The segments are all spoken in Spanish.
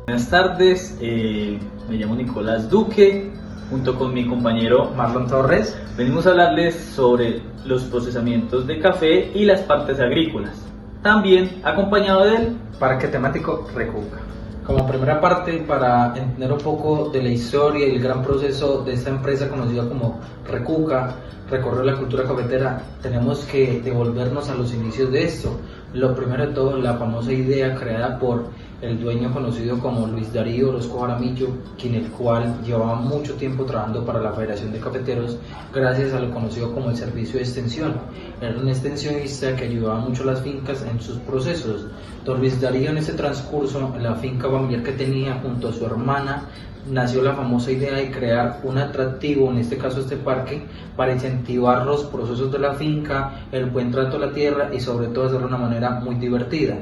Buenas tardes, me llamo Nicolás Duque, junto con mi compañero Marlon Torres. venimos a hablarles sobre los procesamientos de café y las partes agrícolas, también acompañado del Parque temático Recuca. Como primera parte, para entender un poco de la historia y el gran proceso de esta empresa conocida como Recuca, recorrer la cultura cafetera, tenemos que devolvernos a los inicios de esto. Lo primero de todo, la famosa idea creada por el dueño conocido como Luis Darío Orozco Jaramillo, el cual llevaba mucho tiempo trabajando para la Federación de Cafeteros gracias a lo conocido como el servicio de extensión. Era un extensionista que ayudaba mucho a las fincas en sus procesos. Don Luis Darío, en ese transcurso, en la finca familiar que tenía junto a su hermana, nació la famosa idea de crear un atractivo, en este caso este parque, para incentivar los procesos de la finca, el buen trato a la tierra y sobre todo hacerlo de una manera muy divertida.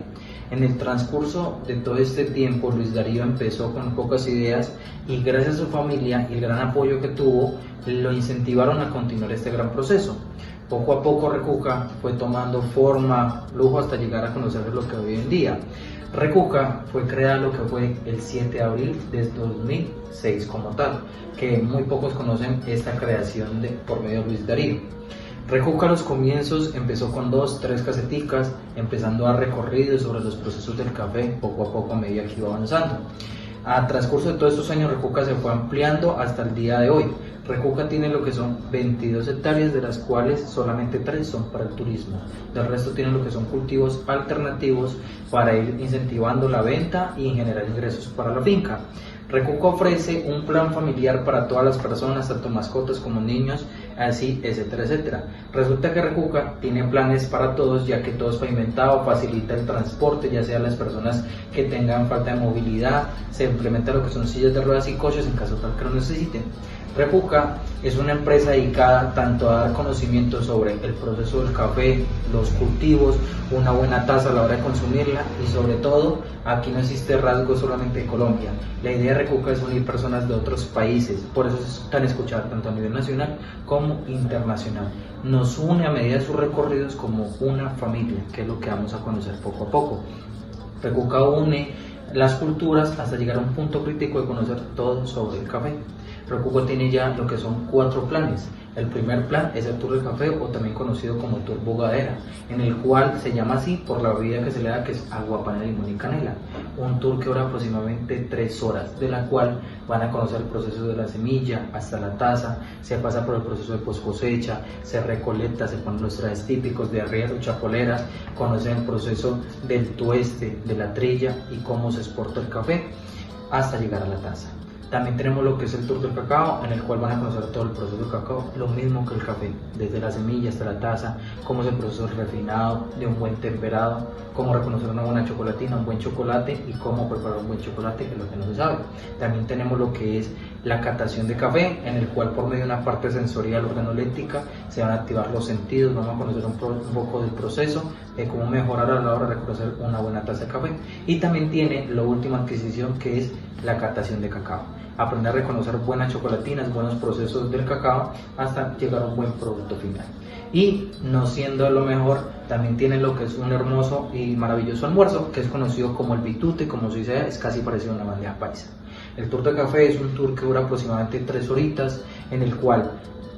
En el transcurso de todo este tiempo, Luis Darío empezó con pocas ideas y gracias a su familia y el gran apoyo que tuvo, lo incentivaron a continuar este gran proceso. Poco a poco Recuca fue tomando forma, lujo, hasta llegar a conocer lo que hoy en día. Recuca fue creada lo que fue el 7 de abril de 2006 como tal, que muy pocos conocen esta creación por medio de Luis Darío. Recuca a los comienzos empezó con 2, 3 caseticas, empezando a recorridos sobre los procesos del café, poco a poco a medida que iba avanzando. A transcurso de todos estos años, Recuca se fue ampliando hasta el día de hoy. Recuca tiene lo que son 22 hectáreas, de las cuales solamente 3 son para el turismo. Del resto tiene lo que son cultivos alternativos para ir incentivando la venta y generar ingresos para la finca. Recuca ofrece un plan familiar para todas las personas, tanto mascotas como niños, así, etcétera, etcétera. Resulta que Recuca tiene planes para todos, ya que todo es pavimentado, facilita el transporte, ya sea las personas que tengan falta de movilidad, se implementa lo que son sillas de ruedas y coches en caso tal que lo necesiten. Recuca es una empresa dedicada tanto a dar conocimiento sobre el proceso del café, los cultivos, una buena taza a la hora de consumirla y sobre todo, aquí no existe rasgo solamente de Colombia. La idea de Recuca es unir personas de otros países, por eso es tan escuchada tanto a nivel nacional como internacional. Nos une a medida de sus recorridos como una familia, que es lo que vamos a conocer poco a poco. Recuca une las culturas hasta llegar a un punto crítico de conocer todo sobre el café. Recuca tiene ya lo que son 4 planes. El primer plan es el Tour del Café, o también conocido como Tour Bogadera, en el cual se llama así por la bebida que se le da, que es agua, panela, limón y canela. Un tour que dura aproximadamente 3 horas, de la cual van a conocer el proceso de la semilla hasta la taza, se pasa por el proceso de post cosecha, se recolecta, se ponen los trajes típicos de arriero, chapoleras, conocen el proceso del tueste, de la trilla y cómo se exporta el café hasta llegar a la taza. También tenemos lo que es el Tour del Cacao, en el cual van a conocer todo el proceso del cacao, lo mismo que el café, desde la semilla hasta la taza, cómo es el proceso refinado, de un buen temperado, cómo reconocer una buena chocolatina, un buen chocolate y cómo preparar un buen chocolate, que es lo que no se sabe. También tenemos lo que es la catación de café, en el cual por medio de una parte sensorial organoléptica se van a activar los sentidos, vamos a conocer un poco del proceso, de cómo mejorar a la hora de reconocer una buena taza de café. Y también tiene la última adquisición, que es la catación de cacao. Aprender a reconocer buenas chocolatinas, buenos procesos del cacao hasta llegar a un buen producto final. Y no siendo lo mejor, también tiene lo que es un hermoso y maravilloso almuerzo, que es conocido como el bitute, como se dice, es casi parecido a una bandeja paisa. El tour de café es un tour que dura aproximadamente 3 horitas, en el cual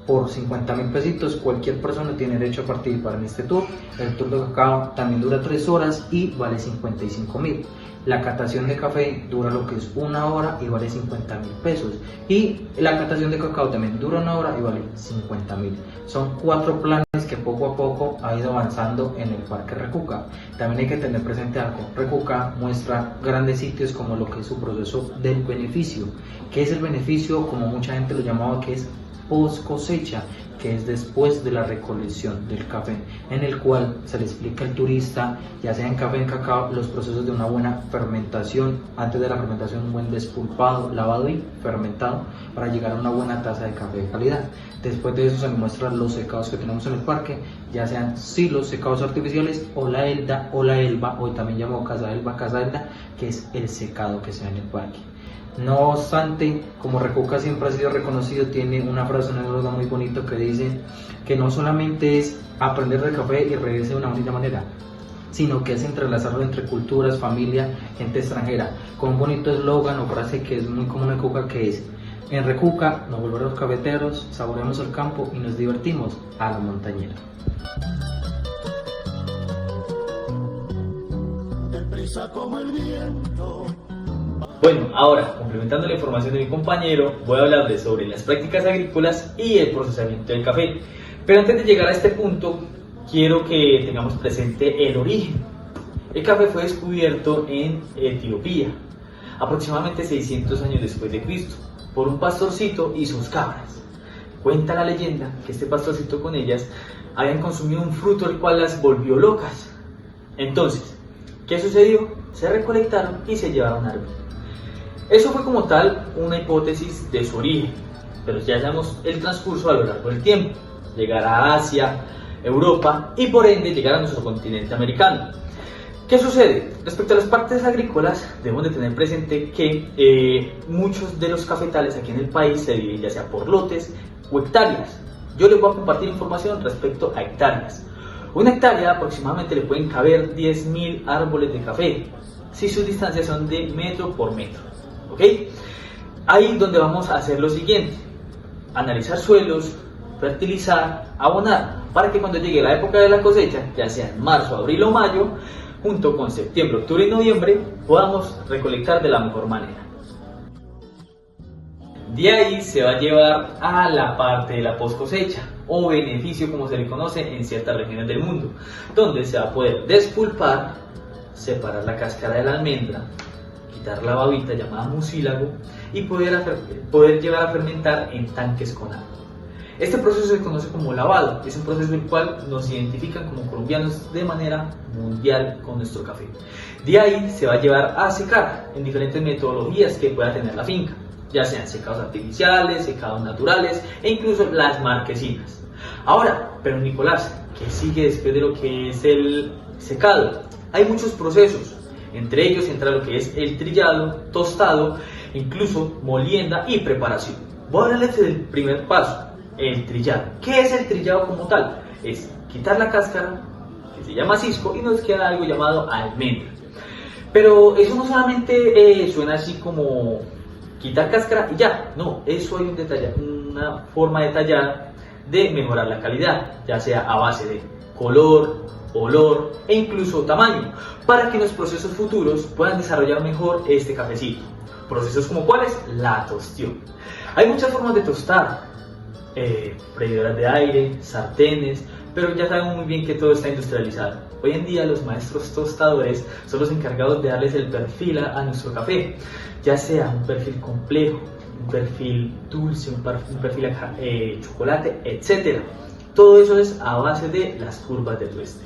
por 50.000 pesitos cualquier persona tiene derecho a participar en este tour. El tour de cacao también dura 3 horas y vale 55.000. La catación de café dura lo que es 1 hora y vale 50.000 pesos. Y la catación de cacao también dura 1 hora y vale 50.000. Son 4 planes que poco a poco ha ido avanzando en el Parque Recuca. También hay que tener presente algo. Recuca muestra grandes sitios como lo que es su proceso del beneficio. ¿Qué es el beneficio? Como mucha gente lo llamaba, que es post cosecha, que es después de la recolección del café, en el cual se le explica al turista, ya sea en café o en cacao, los procesos de una buena fermentación, antes de la fermentación un buen despulpado, lavado y fermentado, para llegar a una buena taza de café de calidad. Después de eso se muestran los secados que tenemos en el parque, ya sean silos, secados artificiales, o la elda o la elba, hoy también llamado casa elba, casa elda, que es el secado que se da en el parque. No obstante, como Recuca siempre ha sido reconocido, tiene una frase, una eslogan muy bonito que dice que no solamente es aprender de café y reírse de una bonita manera, sino que es entrelazarlo entre culturas, familia, gente extranjera, con un bonito eslogan o frase que es muy común en Cuca, que es: en Recuca nos volvemos cafeteros, saboreamos el campo y nos divertimos a la montañera. Bueno, ahora, complementando la información de mi compañero, voy a hablarles sobre las prácticas agrícolas y el procesamiento del café. Pero antes de llegar a este punto, quiero que tengamos presente el origen. El café fue descubierto en Etiopía, aproximadamente 600 años después de Cristo, por un pastorcito y sus cabras. Cuenta la leyenda que este pastorcito con ellas habían consumido un fruto el cual las volvió locas. Entonces, ¿qué sucedió? Se recolectaron y se llevaron a árbol. Eso fue como tal una hipótesis de su origen, pero ya sabemos el transcurso a lo largo del tiempo. Llegar a Asia, Europa y por ende llegar a nuestro continente americano. ¿Qué sucede? Respecto a las partes agrícolas, debemos de tener presente que muchos de los cafetales aquí en el país se dividen ya sea por lotes o hectáreas. Yo les voy a compartir información respecto a hectáreas. Una hectárea aproximadamente le pueden caber 10.000 árboles de café, si sus distancias son de metro por metro. ¿Ok? Ahí donde vamos a hacer lo siguiente: analizar suelos, fertilizar, abonar, para que cuando llegue la época de la cosecha, ya sea en marzo, abril o mayo, junto con septiembre, octubre y noviembre, podamos recolectar de la mejor manera. De ahí se va a llevar a la parte de la post cosecha, o beneficio como se le conoce en ciertas regiones del mundo, donde se va a poder despulpar, separar la cáscara de la almendra, quitar la babita llamada mucílago y poder llevar a fermentar en tanques con agua. Este proceso se conoce como lavado, es un proceso el cual nos identifican como colombianos de manera mundial con nuestro café. De ahí se va a llevar a secar en diferentes metodologías que pueda tener la finca, ya sean secados artificiales, secados naturales e incluso las marquesinas. Ahora, pero Nicolás, ¿qué sigue después de lo que es el secado? Hay muchos procesos, entre ellos entra lo que es el trillado, tostado, incluso molienda y preparación. Voy a hablarles del primer paso: el trillado. ¿Qué es el trillado como tal? Es quitar la cáscara, que se llama cisco, y nos queda algo llamado almendra. Pero eso no solamente suena así como quitar cáscara y ya, no, eso hay una forma detallada de mejorar la calidad, ya sea a base de color, olor e incluso tamaño, para que en los procesos futuros puedan desarrollar mejor este cafecito. Procesos como cuáles: la tostión. Hay muchas formas de tostar: freidoras de aire, sartenes, pero ya sabemos muy bien que todo está industrializado. Hoy en día los maestros tostadores son los encargados de darles el perfil a nuestro café, ya sea un perfil complejo, un perfil dulce, un perfil chocolate, etc. Todo eso es a base de las curvas de tueste.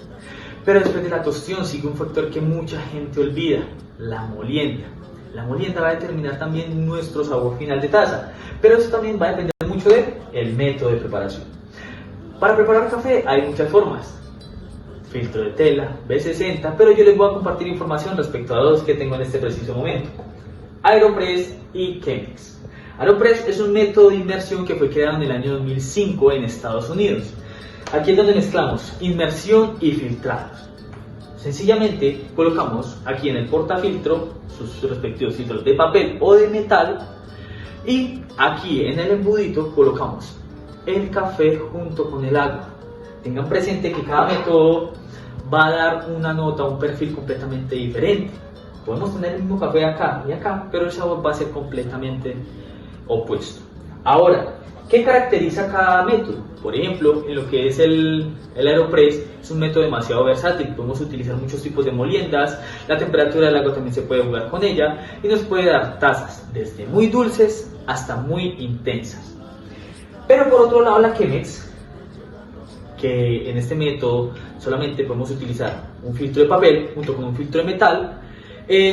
Pero después de la tostión sigue un factor que mucha gente olvida: la molienda. La molienda va a determinar también nuestro sabor final de taza, pero eso también va a depender mucho del método de preparación. Para preparar café hay muchas formas: filtro de tela, B60, pero yo les voy a compartir información respecto a dos que tengo en este preciso momento: Aeropress y Chemex. Aeropress es un método de inmersión que fue creado en el año 2005 en Estados Unidos. Aquí es donde mezclamos inmersión y filtrados. Sencillamente colocamos aquí en el portafiltro sus respectivos filtros de papel o de metal, y aquí en el embudito colocamos el café junto con el agua. Tengan presente que cada método va a dar una nota, un perfil completamente diferente. Podemos tener el mismo café acá y acá, pero el sabor va a ser completamente opuesto. Ahora, ¿qué caracteriza cada método? Por ejemplo, en lo que es el Aeropress, es un método demasiado versátil. Podemos utilizar muchos tipos de moliendas, la temperatura del agua también se puede jugar con ella y nos puede dar tazas desde muy dulces hasta muy intensas. Pero por otro lado, la Chemex, que en este método solamente podemos utilizar un filtro de papel junto con un filtro de metal,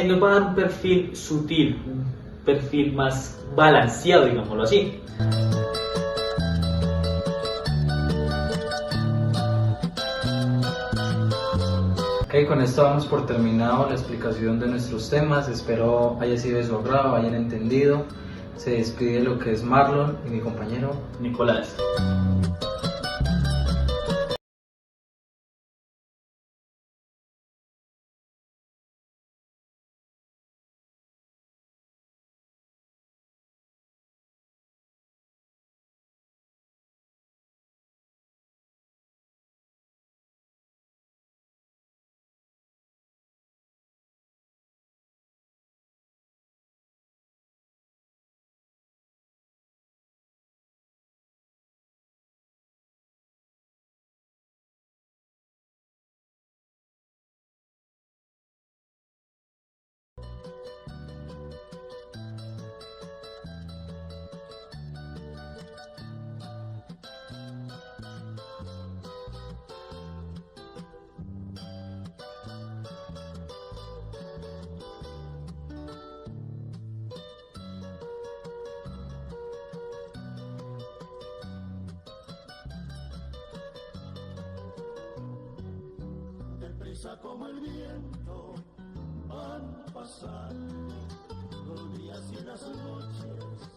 nos va a dar un perfil sutil, un perfil más balanceado, digámoslo así. Ok, con esto damos por terminado la explicación de nuestros temas. Espero haya sido de su agrado, hayan entendido. Se despide lo que es Marlon y mi compañero Nicolás. deprisa como el viento van pasando los días y las noches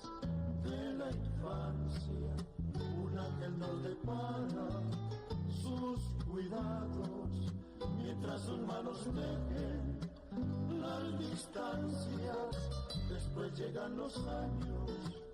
de la infancia. Un ángel nos depara sus cuidados mientras sus manos dejen las distancias. Después llegan los años